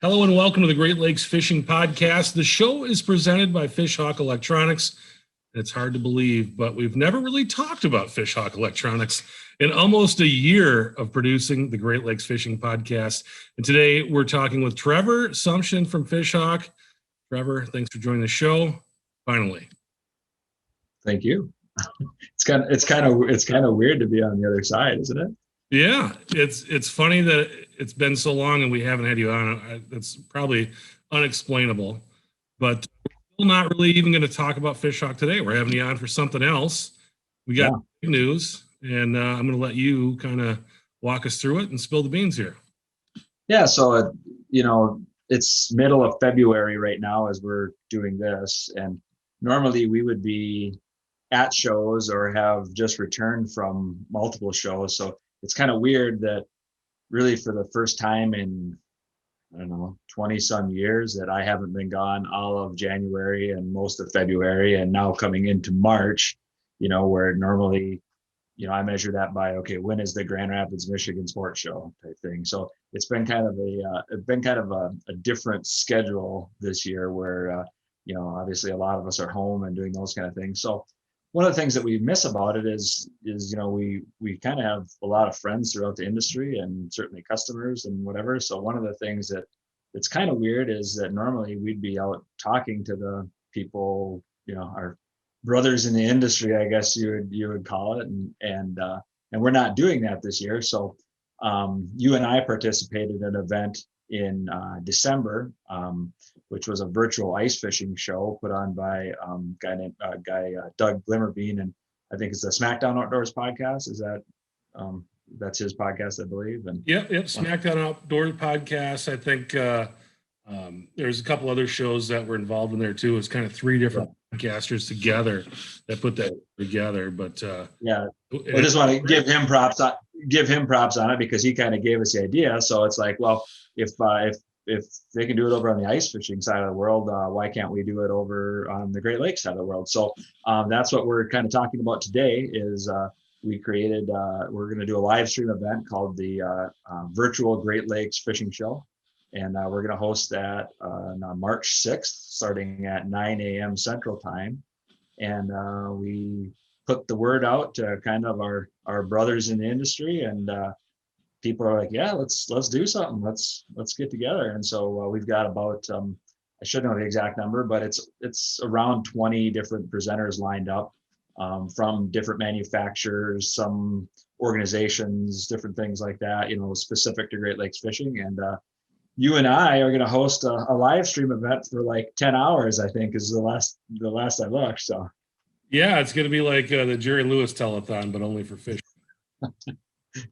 Hello and welcome to the Great Lakes Fishing Podcast. The show is presented by Fishhawk Electronics. It's hard to believe, but we've never really talked about Fishhawk Electronics in almost a year of producing the Great Lakes Fishing Podcast. And today we're talking with Trevor Sumption from Fishhawk. Trevor, thanks for joining the show. Finally. Thank you. It's kind of weird to be on the other side, isn't it? Yeah, it's funny that it's been so long and we haven't had you on. It's probably unexplainable, but we're not really even going to talk about Fishhawk today. We're having you on for something else. We got big news, and I'm going to let you kind of walk us through it and spill the beans here. Yeah, so it's middle of February right now as we're doing this, and normally we would be at shows or have just returned from multiple shows. So it's kind of weird that really for the first time in, 20 some years that I haven't been gone all of January and most of February, and now coming into March, where normally, I measure that by, okay, when is the Grand Rapids, Michigan Sports Show type thing. So it's been kind of a different schedule this year where, obviously a lot of us are home and doing those kind of things. So one of the things that we miss about it is we kind of have a lot of friends throughout the industry and certainly customers and whatever. So one of the things that's kind of weird is that normally we'd be out talking to the people, our brothers in the industry, I guess you would call it, and we're not doing that this year. So you and I participated in an event in December, which was a virtual ice fishing show put on by a guy named Doug Glimmerbean, and I think it's the SmackDown Outdoors podcast. Is that that's his podcast, I believe? And Yep. SmackDown Outdoors podcast. I think there's a couple other shows that were involved in there too. It's kind of three different podcasters together that put that together. But I just want to give him props on it because he kind of gave us the idea. So it's like, well, if they can do it over on the ice fishing side of the world, why can't we do it over on the Great Lakes side of the world? So that's what we're kind of talking about today is we're going to do a live stream event called the Virtual Great Lakes Fishing Show. And we're going to host that on March 6th, starting at 9 a.m. Central Time. And we put the word out to kind of our brothers in the industry, and people are like, yeah, let's do something. Let's get together. And so we've got about, I should know the exact number, but it's around 20 different presenters lined up from different manufacturers, some organizations, different things like that, specific to Great Lakes fishing. And you and I are going to host a live stream event for like 10 hours, I think is the last I looked. So yeah, it's going to be like the Jerry Lewis telethon, but only for fish.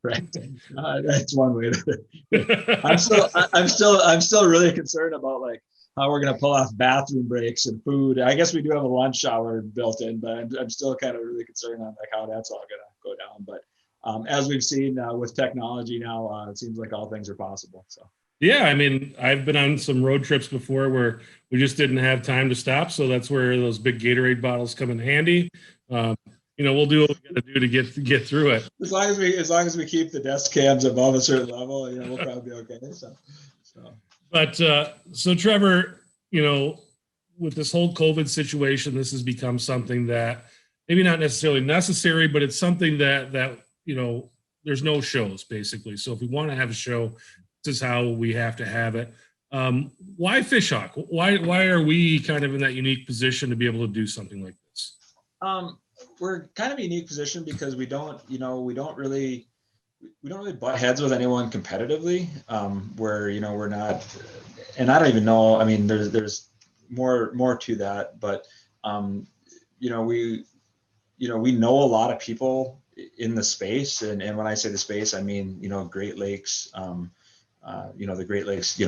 Right. That's one way to I'm still really concerned about like how we're going to pull off bathroom breaks and food. I guess we do have a lunch hour built in, but I'm still kind of really concerned on like how that's all going to go down. But as we've seen with technology now, it seems like all things are possible. So. Yeah, I mean, I've been on some road trips before where we just didn't have time to stop. So that's where those big Gatorade bottles come in handy. We'll do what we got to do to get through it. As long as we keep the desk cams above a certain level, we'll probably be okay. So Trevor, with this whole COVID situation, this has become something that maybe not necessarily necessary, but it's something that there's no shows basically. So if we want to have a show, this is how we have to have it. Why Fishhawk? Why are we kind of in that unique position to be able to do something like this? We're kind of a unique position because we don't really butt heads with anyone competitively. Where we're not, and I don't even know. I mean, there's more to that, but we know a lot of people in the space, and when I say the space, I mean Great Lakes. The Great Lakes,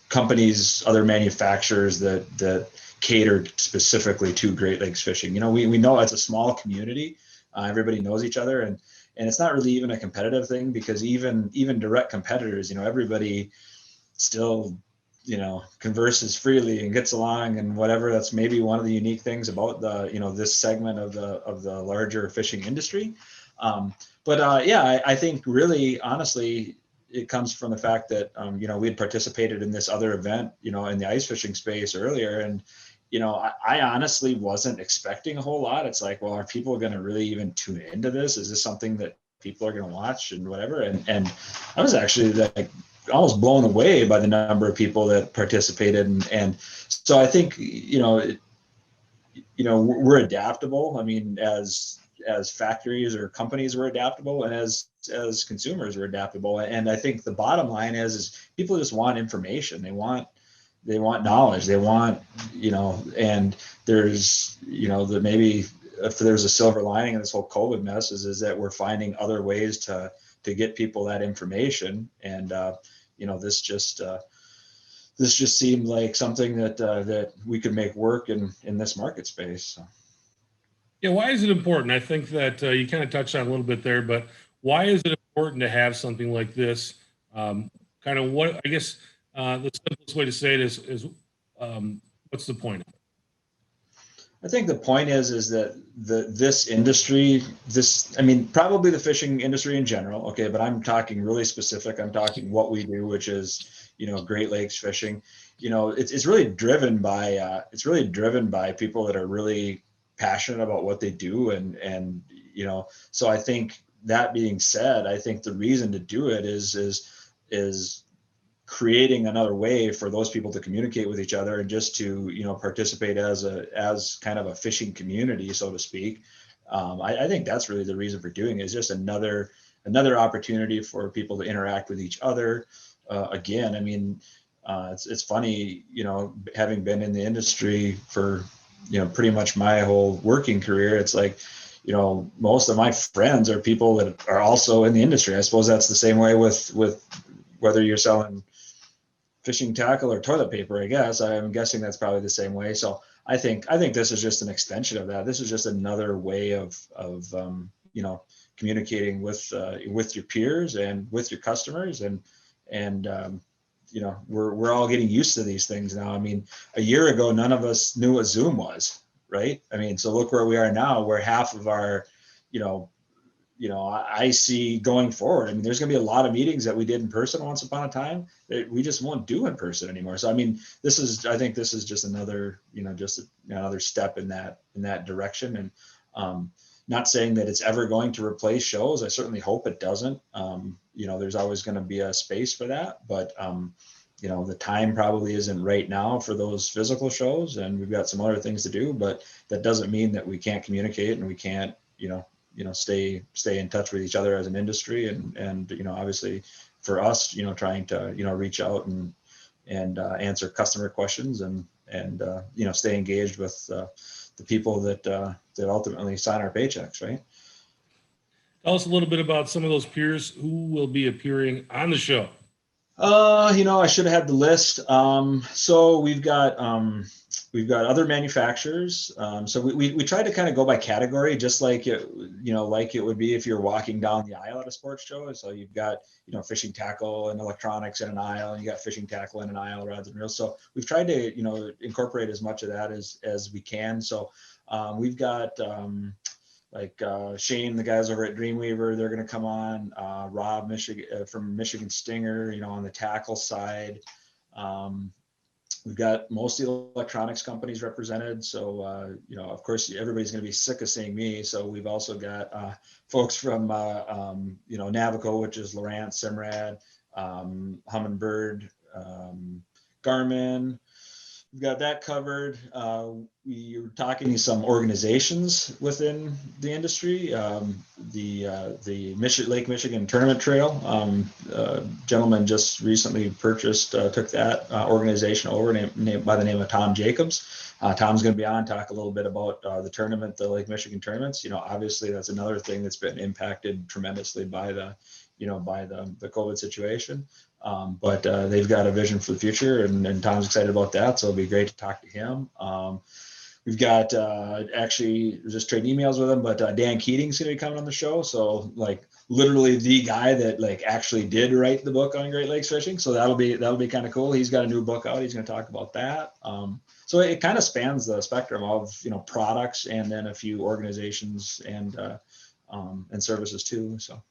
companies, other manufacturers that cater specifically to Great Lakes fishing. We know it's a small community. Everybody knows each other, and it's not really even a competitive thing because even direct competitors, everybody still, converses freely and gets along and whatever. That's maybe one of the unique things about the, this segment of the larger fishing industry. I think really, honestly, it comes from the fact that, we had participated in this other event, in the ice fishing space earlier. And, I honestly wasn't expecting a whole lot. It's like, well, are people going to really even tune into this? Is this something that people are going to watch and whatever? And I was actually like almost blown away by the number of people that participated. And so I think, we're adaptable. I mean, as factories or companies, we're adaptable, and as consumers, we're adaptable. And I think the bottom line is people just want information. They want knowledge. They want, and there's, that maybe if there's a silver lining in this whole COVID mess is that we're finding other ways to get people that information. And this just seemed like something that we could make work in this market space. So. Yeah, why is it important? I think that you kind of touched on a little bit there, but why is it important to have something like this? Kind of what, I guess, the simplest way to say it is what's the point of it? I think the point is that this industry, probably the fishing industry in general, okay, but I'm talking really specific. I'm talking what we do, which is, Great Lakes fishing. It's really driven by people that are really passionate about what they do, and so I think, that being said, I think the reason to do it is creating another way for those people to communicate with each other, and just to participate as kind of a fishing community, so to speak. I think that's really the reason for doing it, is just another opportunity for people to interact with each other. Again, it's funny, having been in the industry for pretty much my whole working career. It's like, most of my friends are people that are also in the industry. I suppose that's the same way with whether you're selling fishing tackle or toilet paper. I guess I'm guessing that's probably the same way. So I think this is just an extension of that. This is just another way of communicating with your peers and with your customers, and we're all getting used to these things now. A year ago, none of us knew what Zoom was, right? So look where we are now, where half of our, I see going forward. There's going to be a lot of meetings that we did in person once upon a time that we just won't do in person anymore. So, I think this is just another, another step in that direction. And not saying that it's ever going to replace shows. I certainly hope it doesn't. There's always going to be a space for that, but the time probably isn't right now for those physical shows, and we've got some other things to do, but that doesn't mean that we can't communicate and we can't, stay in touch with each other as an industry. And obviously for us, trying to, reach out and answer customer questions and stay engaged with the people that ultimately sign our paychecks, right? Tell us a little bit about some of those peers who will be appearing on the show. I should have had the list. So we've got other manufacturers. So we tried to kind of go by category, just like it would be if you're walking down the aisle at a sports show. So you've got, fishing tackle and electronics in an aisle, and you got fishing tackle in an aisle, rods and reels. So we've tried to, incorporate as much of that as we can. So we've got, Shane, the guys over at Dreamweaver, they're going to come on. Rob from Michigan Stinger, on the tackle side. We've got most of the electronics companies represented. So, of course, everybody's going to be sick of seeing me. So we've also got folks from, Navico, which is Lowrance, Simrad, Humminbird, Garmin. We've got that covered. We were talking to some organizations within the industry. The Lake Michigan Tournament Trail, gentleman just recently took that organization over by the name of Tom Jacobs. Tom's going to be on, talk a little bit about the tournament, the Lake Michigan tournaments. Obviously that's another thing that's been impacted tremendously by the COVID situation. But they've got a vision for the future, and Tom's excited about that. So it'll be great to talk to him. We've got actually just trading emails with him, but Dan Keating's going to be coming on the show. So literally the guy that actually did write the book on Great Lakes fishing. So that'll be kind of cool. He's got a new book out. He's going to talk about that. So it kind of spans the spectrum of products, and then a few organizations and services too. So.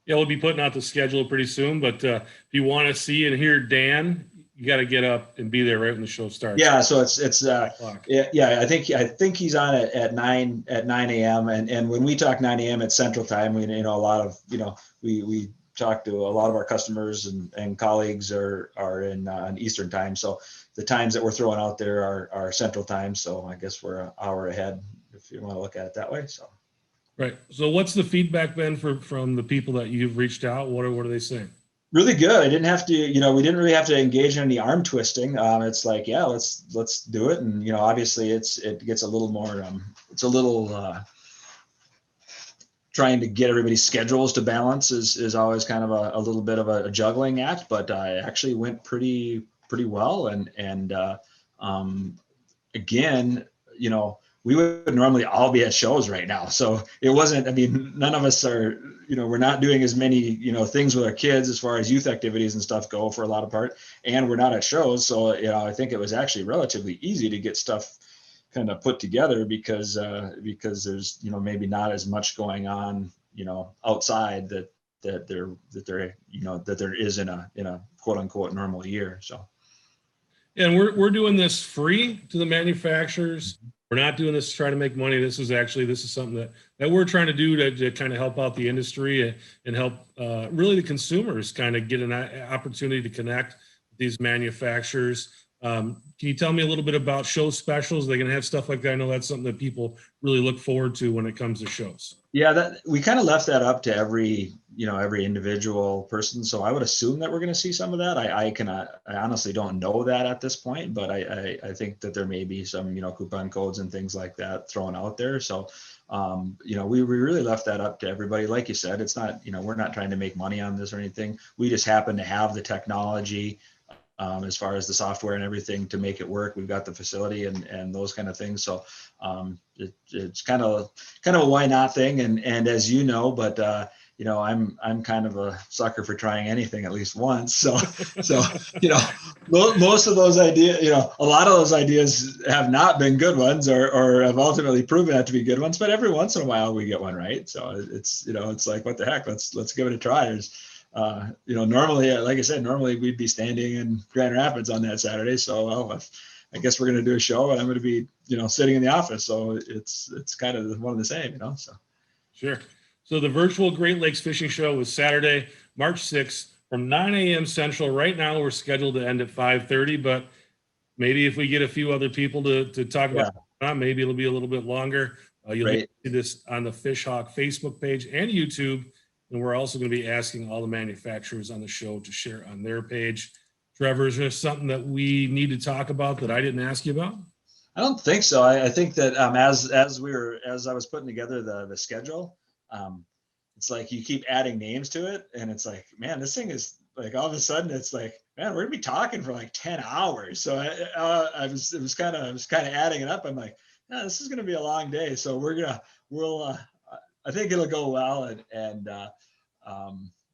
Yeah, we'll be putting out the schedule pretty soon, but if you want to see and hear Dan, you got to get up and be there right when the show starts. Yeah, so it's O'clock. yeah, I think he's on at 9 a.m. and when we talk 9 a.m. it's Central Time. We a lot of we talk to a lot of our customers and colleagues are in Eastern Time. So the times that we're throwing out there are Central Time. So I guess we're an hour ahead if you want to look at it that way. So Right. So what's the feedback been from the people that you've reached out? What are they saying? really good. I didn't have to, we didn't really have to engage in any arm twisting. It's like, yeah, let's do it. And, obviously it gets a little more, it's a little, trying to get everybody's schedules to balance is always kind of a little bit of a juggling act, but it actually went pretty well. And again, we would normally all be at shows right now. So it wasn't, none of us are, we're not doing as many, things with our kids as far as youth activities and stuff go for a lot of part. And we're not at shows. So, I think it was actually relatively easy to get stuff kind of put together because there's, maybe not as much going on, outside that there is in a quote unquote normal year. So. And we're doing this free to the manufacturers. We're not doing this to try to make money. This is something that we're trying to do to kind of help out the industry and help really the consumers kind of get an opportunity to connect with these manufacturers. Can you tell me a little bit about show specials? They're going to have stuff like that. I know that's something that people really look forward to when it comes to shows. Yeah, that we kind of left that up to every individual person. So I would assume that we're going to see some of that. I honestly don't know that at this point, but I think that there may be some, coupon codes and things like that thrown out there. So, we really left that up to everybody. Like you said, it's not, we're not trying to make money on this or anything. We just happen to have the technology, as far as the software and everything to make it work. We've got the facility and those kind of things. So it's kind of a why not thing. And as but I'm kind of a sucker for trying anything at least once. So most of those ideas, a lot of those ideas have not been good ones or have ultimately proven out to be good ones. But every once in a while we get one right. So it's like, what the heck, let's give it a try. Normally, like I said, normally we'd be standing in Grand Rapids on that Saturday. So, I guess we're going to do a show and I'm going to be, sitting in the office. So it's kind of one of the same, so. Sure. So the virtual Great Lakes Fishing Show is Saturday, March 6th from 9 a.m. Central. Right now we're scheduled to end at 5:30, but maybe if we get a few other people to talk about it, maybe it'll be a little bit longer. You'll see this on the Fishhawk Facebook page and YouTube. And we're also going to be asking all the manufacturers on the show to share on their page. Trevor, is there something that we need to talk about that I didn't ask you about? I don't think so. I think that as I was putting together the schedule, it's like you keep adding names to it, and it's like, man, this thing is like all of a sudden it's like, man, we're gonna be talking for like 10 hours. So I was kind of adding it up. I'm like, yeah, this is gonna be a long day. So we'll I think it'll go well, and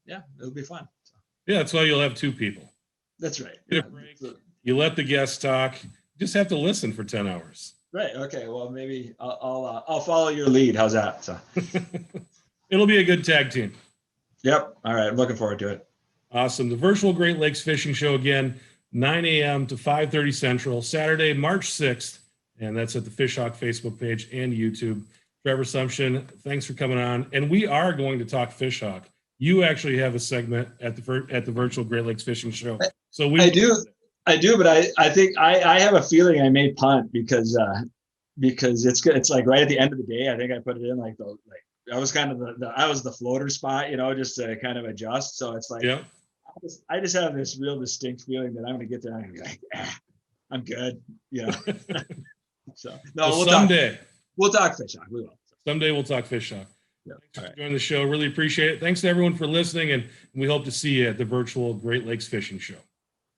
yeah, it'll be fun. So. Yeah, that's why you'll have two people. That's right. Yeah. You let the guests talk. You just have to listen for 10 hours. Right. Okay. Well, maybe I'll follow your lead. How's that? So. It'll be a good tag team. Yep. All right. I'm looking forward to it. Awesome. The virtual Great Lakes Fishing Show again, 9 a.m. to 5:30 Central, Saturday, March 6th, and that's at the Fishhawk Facebook page and YouTube. Trevor Sumption, thanks for coming on. And we are going to talk Fishhawk. You actually have a segment at the virtual Great Lakes Fishing Show. So I do, but I think I have a feeling I may punt because it's like right at the end of the day. I think I put it in I was kind of I was the floater spot, just to kind of adjust. So it's like, yeah. I just have this real distinct feeling that I'm going to get there and I'm going to be like, I'm good, So no, someday we'll talk Fishhawk. We will. Someday we'll talk Fishhawk. Yeah. Thanks for joining the show. Really appreciate it. Thanks to everyone for listening, and we hope to see you at the virtual Great Lakes Fishing Show.